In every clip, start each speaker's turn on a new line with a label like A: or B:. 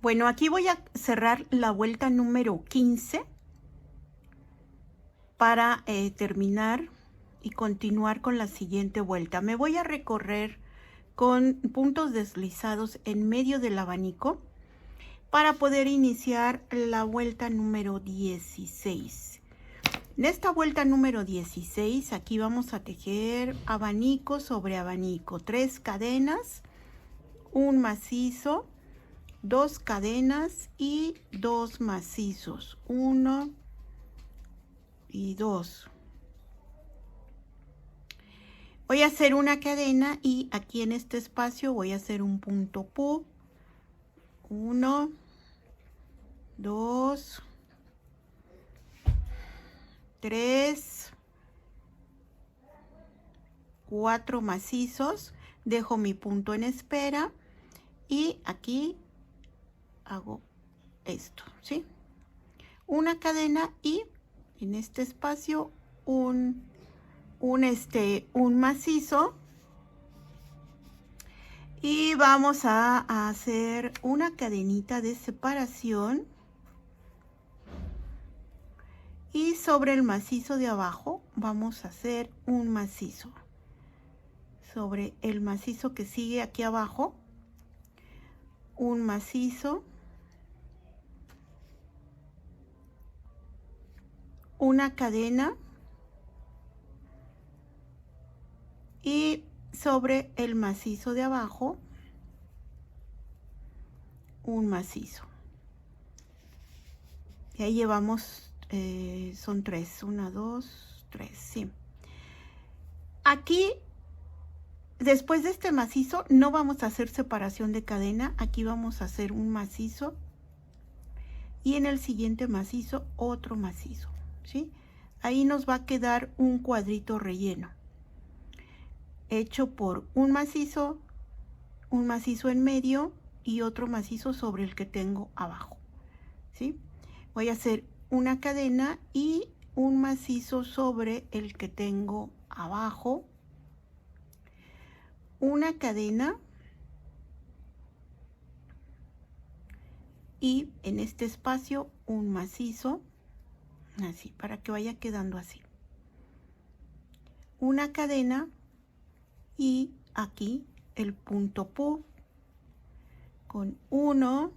A: Bueno, aquí voy a cerrar la vuelta número 15 para terminar y continuar con la siguiente vuelta. Me voy a recorrer con puntos deslizados en medio del abanico para poder iniciar la vuelta número 16. En esta vuelta número 16, aquí vamos a tejer abanico sobre abanico, 3 cadenas, un macizo, 2 cadenas y 2 macizos, 1 y 2. Voy a hacer una cadena y aquí en este espacio voy a hacer un punto pu, 1, 2, 3, 4 macizos, dejo mi punto en espera y aquí hago esto, ¿sí? Una cadena y en este espacio un macizo, y vamos a hacer una cadenita de separación y sobre el macizo de abajo vamos a hacer un macizo. Sobre el macizo que sigue aquí abajo, un macizo, una cadena y sobre el macizo de abajo un macizo. Y ahí llevamos, son 3, 1, 2, 3, sí. Aquí, después de este macizo, no vamos a hacer separación de cadena. Aquí vamos a hacer un macizo y en el siguiente macizo otro macizo, ¿sí? Ahí nos va a quedar un cuadrito relleno hecho por un macizo en medio y otro macizo sobre el que tengo abajo, ¿sí? Voy a hacer una cadena y un macizo sobre el que tengo abajo, una cadena y en este espacio un macizo, así, para que vaya quedando así. Una cadena y aquí el punto pu con 1,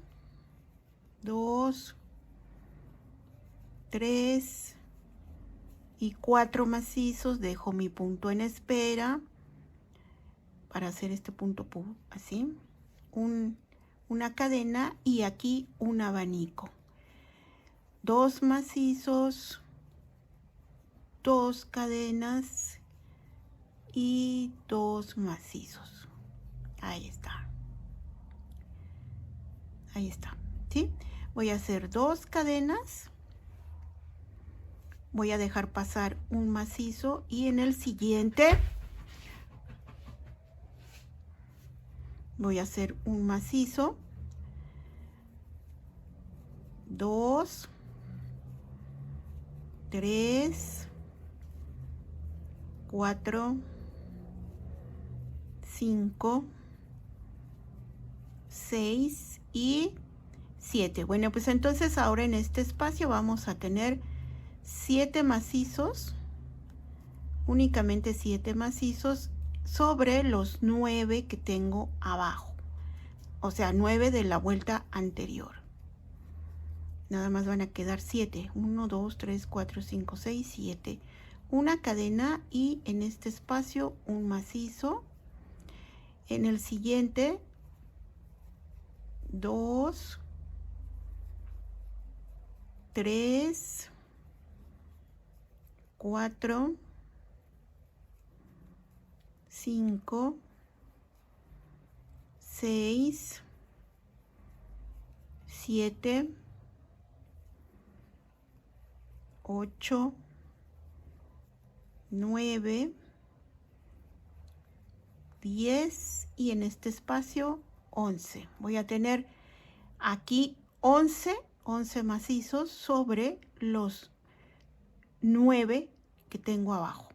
A: 2, 3 y 4 macizos. Dejo mi punto en espera para hacer este punto pu, así, una cadena y aquí un abanico, 2 macizos, 2 cadenas y 2 macizos. Ahí está. Ahí está, ¿sí? Voy a hacer 2 cadenas. Voy a dejar pasar un macizo y en el siguiente voy a hacer un macizo, 2, 3, 4, 5, 6 y 7. Bueno, pues entonces ahora en este espacio vamos a tener 7 macizos, únicamente 7 macizos sobre los 9 que tengo abajo, o sea, 9 de la vuelta anterior. Nada más van a quedar 7, 1, 2, 3, 4, 5, 6, 7. Una cadena y en este espacio un macizo. En el siguiente 2, 3, 4, 5, 6, 7, 8, 9, 10 y en este espacio 11. Voy a tener aquí 11 macizos sobre los 9 que tengo abajo.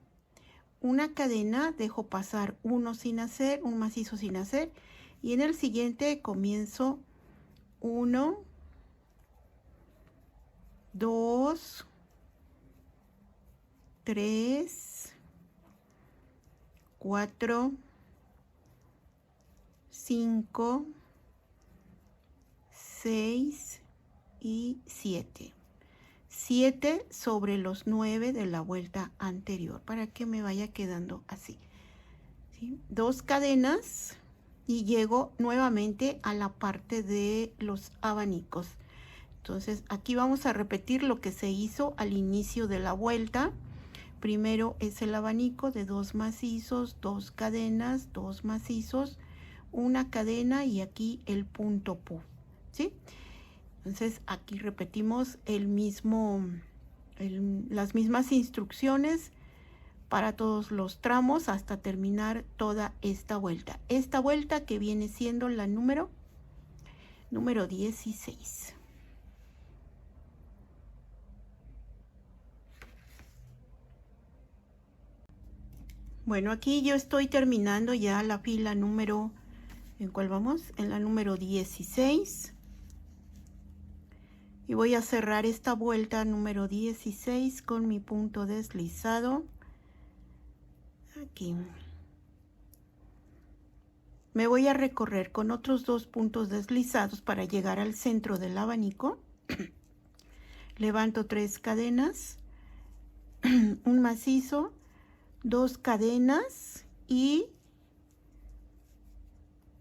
A: Una cadena, dejo pasar uno sin hacer, un macizo sin hacer y en el siguiente comienzo 1, 2, 3, 4, 5, 6 y 7. 7 sobre los 9 de la vuelta anterior para que me vaya quedando así. ¿Sí? 2 cadenas y llego nuevamente a la parte de los abanicos. Entonces aquí vamos a repetir lo que se hizo al inicio de la vuelta. Primero es el abanico de 2 macizos, 2 cadenas, 2 macizos, una cadena y aquí el punto pu, ¿sí? Entonces aquí repetimos las mismas instrucciones para todos los tramos hasta terminar toda esta vuelta. Esta vuelta que viene siendo la número 16. Bueno, aquí yo estoy terminando ya la fila número, ¿en cuál vamos? En la número 16. Y voy a cerrar esta vuelta número 16 con mi punto deslizado. Aquí. Me voy a recorrer con otros 2 puntos deslizados para llegar al centro del abanico. Levanto 3 cadenas, un macizo, 2 cadenas y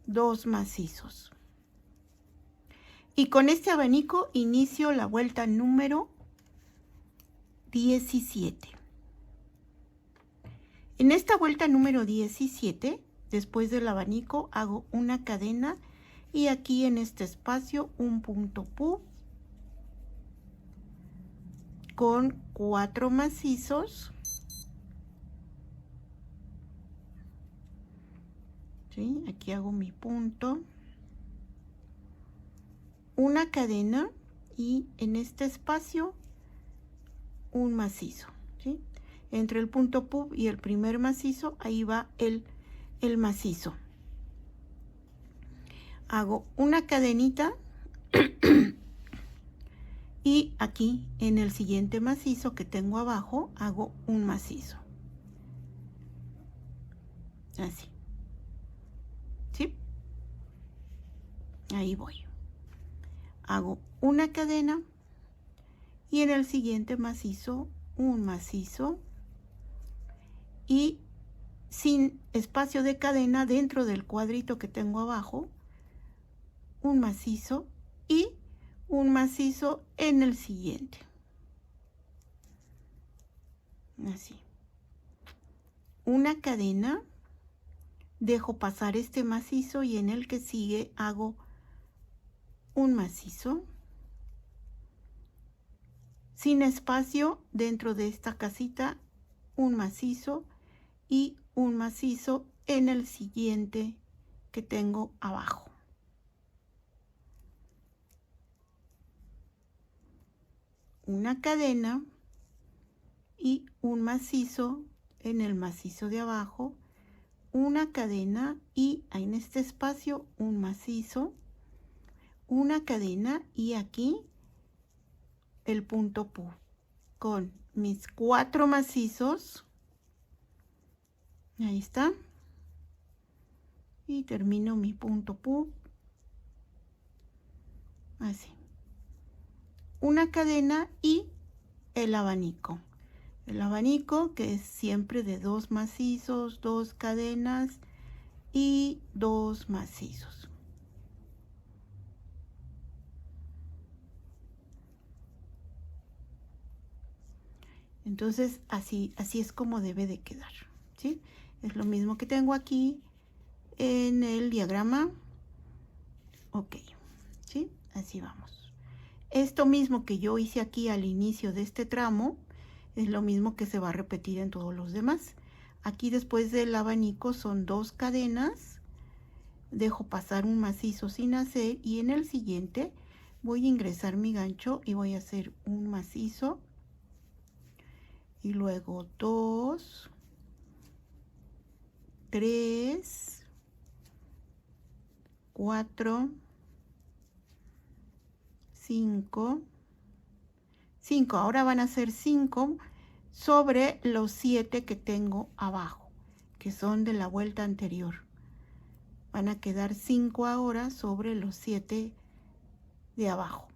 A: 2 macizos. Y con este abanico inicio la vuelta número 17. En esta vuelta número 17, después del abanico, hago una cadena y aquí en este espacio un punto pu con 4 macizos. ¿Sí? Aquí hago mi punto, una cadena y en este espacio un macizo, ¿sí? Entre el punto pu y el primer macizo, ahí va el macizo. Hago una cadenita y aquí en el siguiente macizo que tengo abajo hago un macizo. Así. ¿Sí? Ahí voy. Hago una cadena y en el siguiente macizo un macizo y sin espacio de cadena dentro del cuadrito que tengo abajo, un macizo y un macizo en el siguiente. Así. Una cadena, dejo pasar este macizo y en el que sigue hago un macizo. Sin espacio dentro de esta casita, un macizo y un macizo en el siguiente que tengo abajo. Una cadena y un macizo en el macizo de abajo, una cadena y en este espacio un macizo, una cadena y aquí el punto pu con mis 4 macizos. Ahí está. Y termino mi punto pu. Así. Una cadena y el abanico. El abanico que es siempre de 2 macizos, 2 cadenas y 2 macizos. Entonces así es como debe de quedar, ¿sí? Es lo mismo que tengo aquí en el diagrama. Ok, ¿sí? Así vamos. Esto mismo que yo hice aquí al inicio de este tramo es lo mismo que se va a repetir en todos los demás. Aquí después del abanico son 2 cadenas, dejo pasar un macizo sin hacer y en el siguiente voy a ingresar mi gancho y voy a hacer un macizo y luego 2, 3, 4, 5, 5, ahora van a ser 5 sobre los 7 que tengo abajo, que son de la vuelta anterior. Van a quedar 5 ahora sobre los 7 de abajo.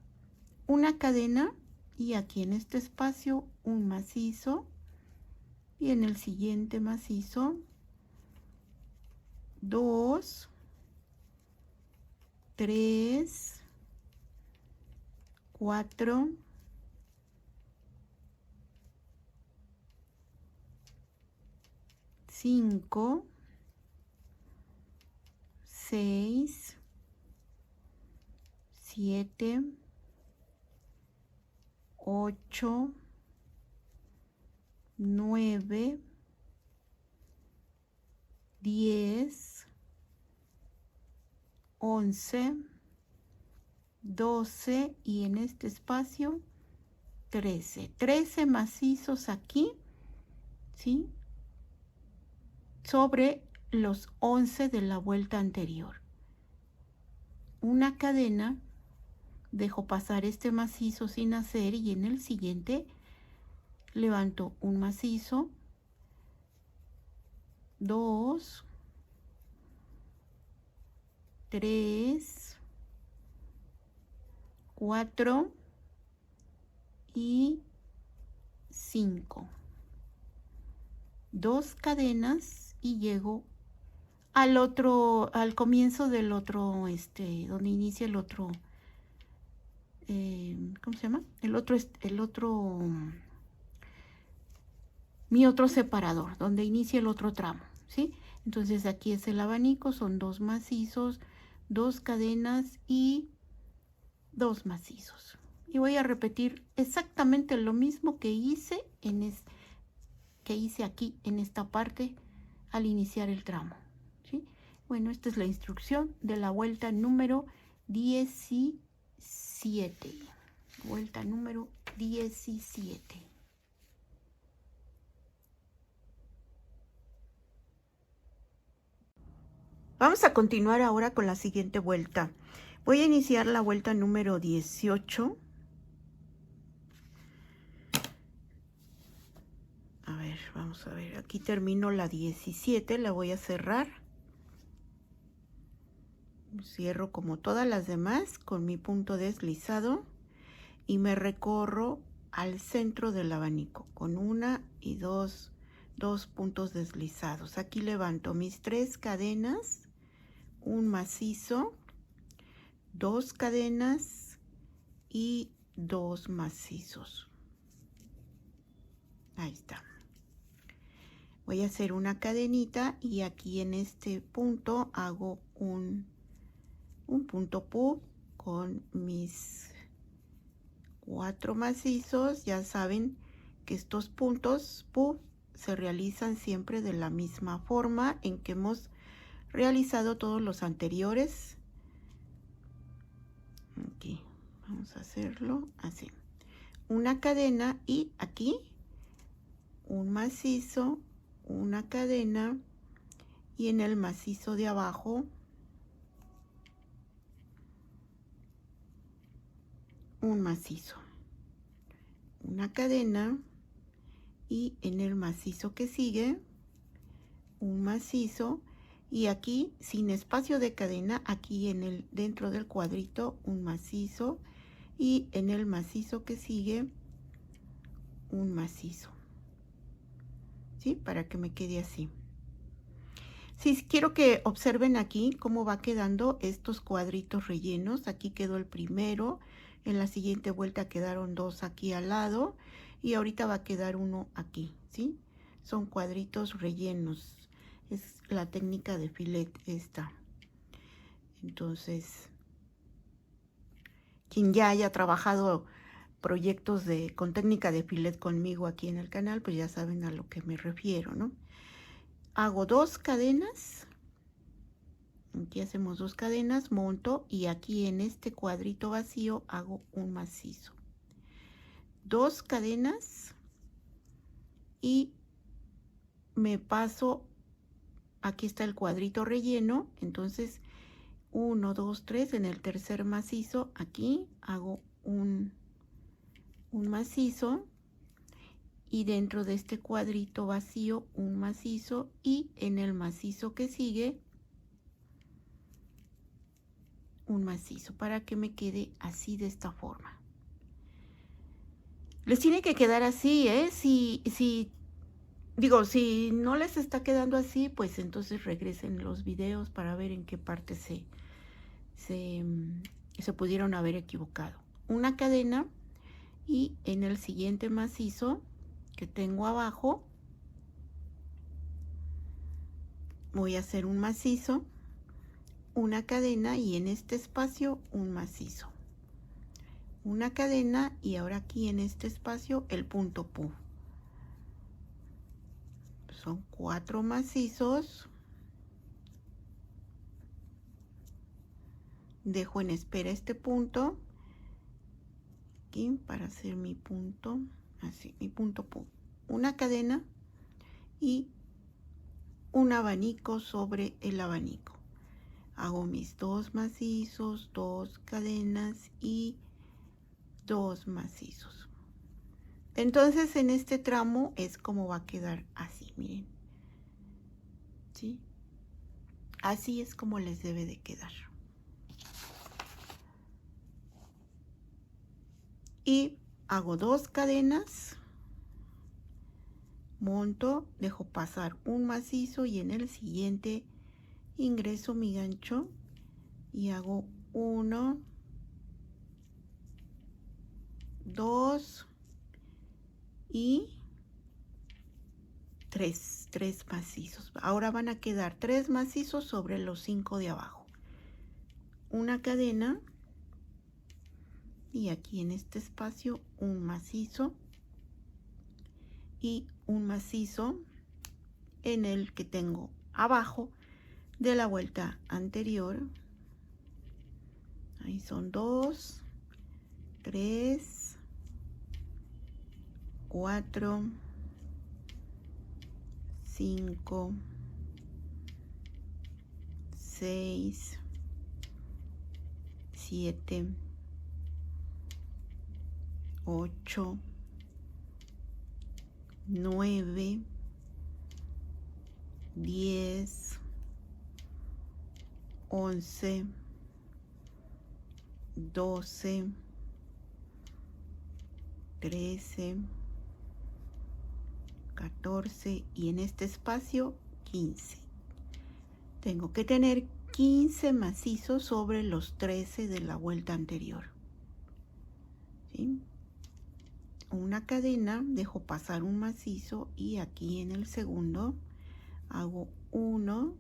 A: Una cadena y aquí en este espacio un macizo y en el siguiente macizo 2, 3, 4, 5, 6, 7, 8, 9, 10, 11, 12 y en este espacio 13. 13 macizos aquí, ¿sí? Sobre los 11 de la vuelta anterior. Una cadena, dejo pasar este macizo sin hacer y en el siguiente levanto un macizo, 2, 3, 4 y 5. 2 cadenas y llego al otro, al comienzo del otro, donde inicia el otro, ¿cómo se llama? Mi otro separador, donde inicia el otro tramo, ¿sí? Entonces aquí es el abanico, son 2 macizos, 2 cadenas y 2 macizos. Y voy a repetir exactamente lo mismo que hice aquí en esta parte al iniciar el tramo, ¿sí? Bueno, esta es la instrucción de la vuelta número 17. Vuelta número 17. Vamos a continuar ahora con la siguiente vuelta. Voy a iniciar la vuelta número 18. A ver, vamos a ver. Aquí termino la 17, la voy a cerrar. Cierro como todas las demás con mi punto deslizado y me recorro al centro del abanico con 1 y 2 puntos deslizados. Aquí levanto mis 3 cadenas, un macizo, 2 cadenas y 2 macizos. Ahí está. Voy a hacer una cadenita y aquí en este punto hago un punto pub con mis 4 macizos. Ya saben que estos puntos pub se realizan siempre de la misma forma en que hemos realizado todos los anteriores. Aquí vamos a hacerlo así. Una cadena y aquí un macizo, una cadena y en el macizo de abajo un macizo, una cadena y en el macizo que sigue un macizo y aquí sin espacio de cadena, aquí dentro del cuadrito un macizo y en el macizo que sigue un macizo, ¿sí? Para que me quede así. Sí, quiero que observen aquí cómo va quedando estos cuadritos rellenos. Aquí quedó el primero, en la siguiente vuelta quedaron 2 aquí al lado y ahorita va a quedar uno aquí, ¿sí? Son cuadritos rellenos. Es la técnica de filet esta. Entonces, quien ya haya trabajado proyectos con técnica de filet conmigo aquí en el canal, pues ya saben a lo que me refiero, ¿no? Hago 2 cadenas. Aquí hacemos 2 cadenas, monto y aquí en este cuadrito vacío hago un macizo. 2 cadenas y me paso, aquí está el cuadrito relleno, entonces 1, 2, 3, en el tercer macizo aquí hago un macizo, y dentro de este cuadrito vacío un macizo, y en el macizo que sigue un macizo, para que me quede así, de esta forma. Les tiene que quedar así, si no les está quedando así, pues entonces regresen los videos para ver en qué parte se pudieron haber equivocado. Una cadena, y en el siguiente macizo que tengo abajo voy a hacer un macizo, una cadena, y en este espacio un macizo, una cadena, y ahora aquí en este espacio el punto pu. Son 4 macizos. Dejo en espera este punto aquí para hacer mi punto, así, mi punto pu. Una cadena y un abanico sobre el abanico. Hago mis 2 macizos, 2 cadenas y 2 macizos. Entonces en este tramo es como va a quedar así, miren. ¿Sí? Así es como les debe de quedar. Y hago 2 cadenas, monto, dejo pasar un macizo, y en el siguiente ingreso mi gancho y hago 1, 2 y 3 macizos. Ahora van a quedar 3 macizos sobre los 5 de abajo. Una cadena, y aquí en este espacio un macizo y un macizo en el que tengo abajo de la vuelta anterior. Ahí son 2, 3, 4, 5, 6, 7, 8, 9, 10, 11, 12, 13, 14, y en este espacio 15. Tengo que tener 15 macizos sobre los 13 de la vuelta anterior. ¿Sí? Una cadena, dejo pasar un macizo, y aquí en el segundo hago 1,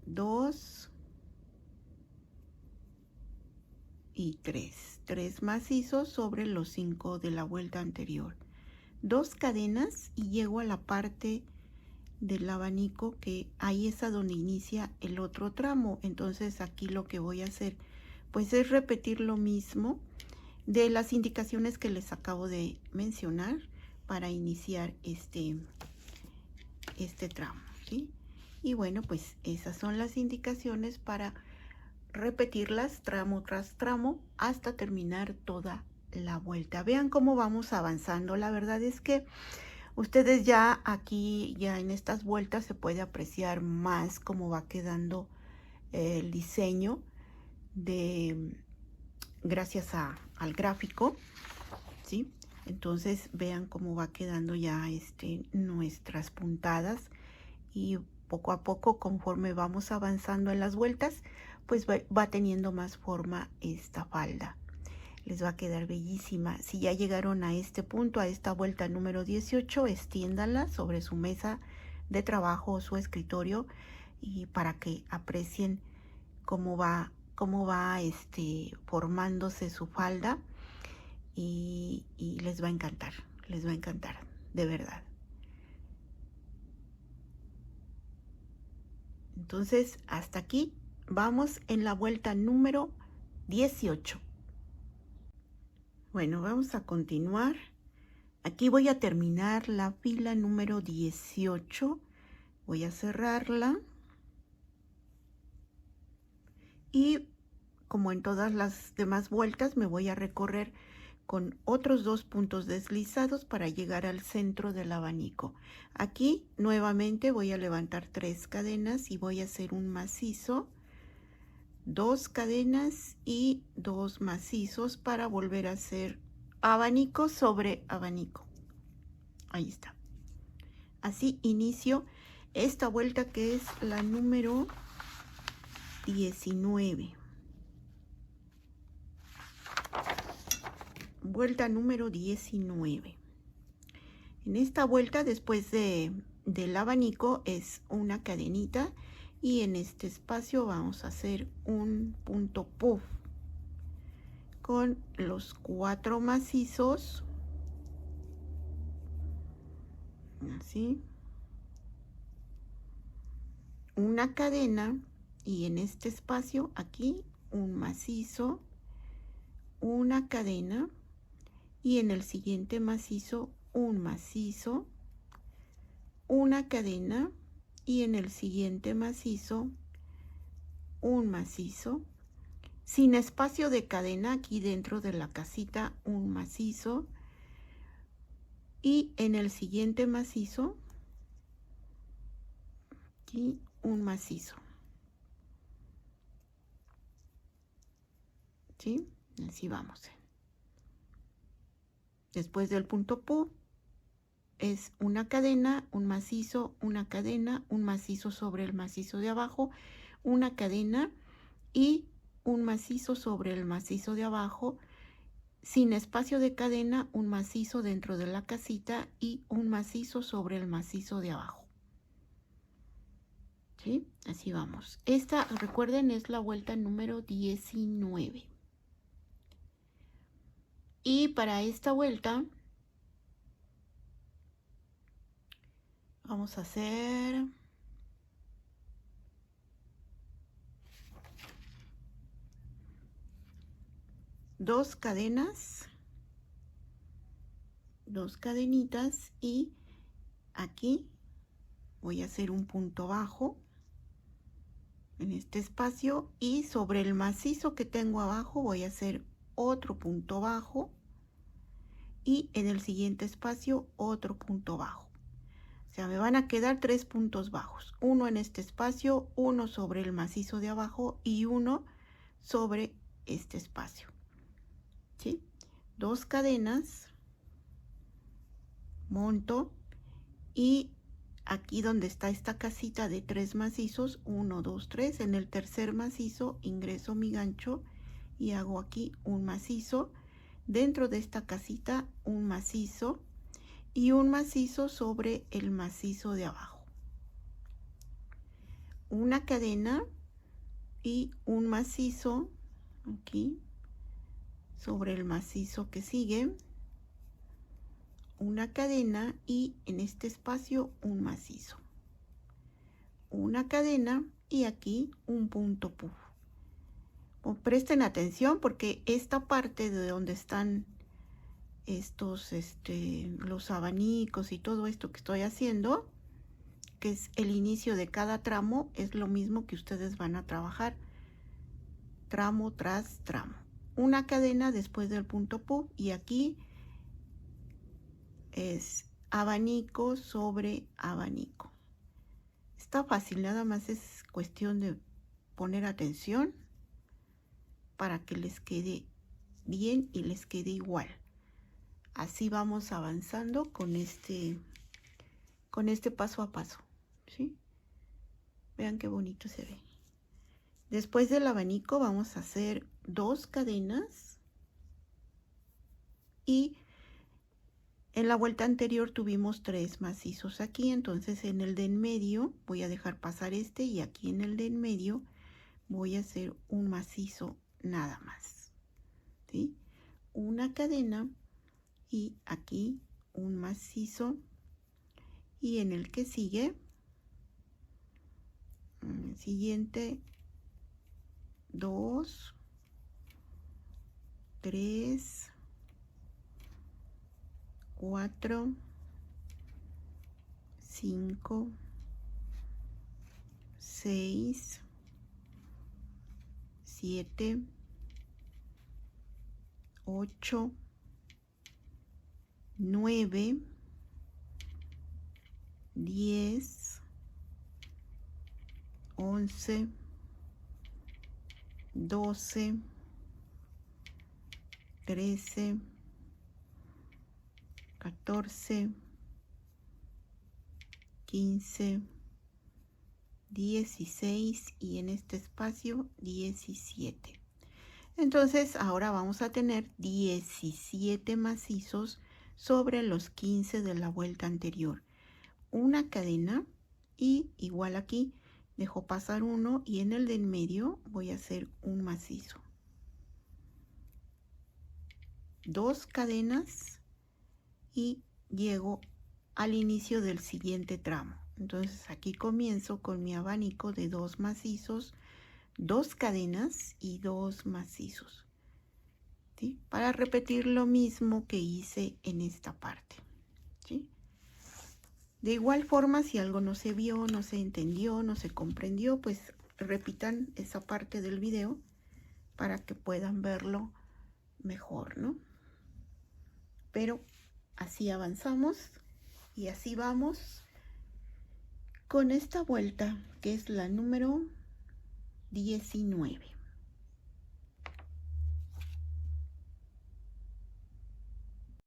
A: 2 y 3 macizos sobre los 5 de la vuelta anterior. 2 cadenas y llego a la parte del abanico, que ahí es a donde inicia el otro tramo. Entonces aquí lo que voy a hacer pues es repetir lo mismo de las indicaciones que les acabo de mencionar para iniciar este tramo, ¿sí? Y bueno, pues esas son las indicaciones para repetirlas tramo tras tramo hasta terminar toda la vuelta. Vean cómo vamos avanzando. La verdad es que ustedes ya aquí, ya en estas vueltas, se puede apreciar más cómo va quedando el diseño gracias al gráfico, ¿sí? Entonces vean cómo va quedando ya nuestras puntadas, y poco a poco, conforme vamos avanzando en las vueltas, pues va teniendo más forma esta falda. Les va a quedar bellísima. Si ya llegaron a este punto, a esta vuelta número 18, extiéndanla sobre su mesa de trabajo o su escritorio, y para que aprecien cómo va formándose su falda, y les va a encantar, de verdad. Entonces, hasta aquí vamos en la vuelta número 18. Bueno, vamos a continuar. Aquí voy a terminar la fila número 18. Voy a cerrarla. Y como en todas las demás vueltas, me voy a recorrer con otros 2 puntos deslizados para llegar al centro del abanico. Aquí nuevamente voy a levantar 3 cadenas y voy a hacer un macizo, 2 cadenas y 2 macizos para volver a hacer abanico sobre abanico. Ahí está. Así inicio esta vuelta, que es la número 19. Vuelta número 19. En esta vuelta, después del abanico, es una cadenita, y en este espacio vamos a hacer un punto puff con los 4 macizos, así, una cadena, y en este espacio aquí un macizo, una cadena, y en el siguiente macizo un macizo, una cadena, y en el siguiente macizo un macizo, sin espacio de cadena aquí dentro de la casita, un macizo, y en el siguiente macizo aquí un macizo, ¿sí? Así vamos. Después del punto puff es una cadena, un macizo, una cadena, un macizo sobre el macizo de abajo, una cadena y un macizo sobre el macizo de abajo, sin espacio de cadena, un macizo dentro de la casita y un macizo sobre el macizo de abajo. ¿Sí? Así vamos. Esta, recuerden, es la vuelta número 19. Y para esta vuelta vamos a hacer 2 cadenas, 2 cadenitas, y aquí voy a hacer un punto bajo en este espacio, y sobre el macizo que tengo abajo voy a hacer otro punto bajo, y en el siguiente espacio otro punto bajo. O sea, me van a quedar 3 puntos bajos, uno en este espacio, uno sobre el macizo de abajo y uno sobre este espacio. ¿Sí? 2 cadenas, monto, y aquí donde está esta casita de 3 macizos, 1, 2, 3, en el tercer macizo ingreso mi gancho y hago aquí un macizo, dentro de esta casita un macizo y un macizo sobre el macizo de abajo, una cadena y un macizo aquí sobre el macizo que sigue, una cadena y en este espacio un macizo, una cadena y aquí un punto puff. Presten atención porque esta parte de donde están estos los abanicos y todo esto que estoy haciendo, que es el inicio de cada tramo, es lo mismo que ustedes van a trabajar tramo tras tramo. Una cadena después del punto puff, y aquí es abanico sobre abanico. Está fácil, nada más es cuestión de poner atención para que les quede bien y les quede igual. Así vamos avanzando con este paso a paso, ¿sí? Vean qué bonito se ve. Después del abanico vamos a hacer 2 cadenas, y en la vuelta anterior tuvimos 3 macizos aquí, entonces en el de en medio voy a dejar pasar este, y aquí en el de en medio voy a hacer un macizo nada más, ¿sí? Una cadena y aquí un macizo, y en el que sigue, en el siguiente, 2, 3, 4, 5, 6, 7, 8, 9, 10, 11, 12, 13, 14, 15, 16 y en este espacio 17. Entonces ahora vamos a tener 17 macizos sobre los 15 de la vuelta anterior. Una cadena y igual aquí dejo pasar uno y en el de en medio voy a hacer un macizo. 2 cadenas y llego al inicio del siguiente tramo. Entonces aquí comienzo con mi abanico de 2 macizos, 2 cadenas y 2 macizos, ¿sí? Para repetir lo mismo que hice en esta parte, ¿sí? De igual forma, si algo no se vio, no se entendió, no se comprendió, pues repitan esa parte del video para que puedan verlo mejor, ¿no? Pero así avanzamos y así vamos con esta vuelta que es la número 19.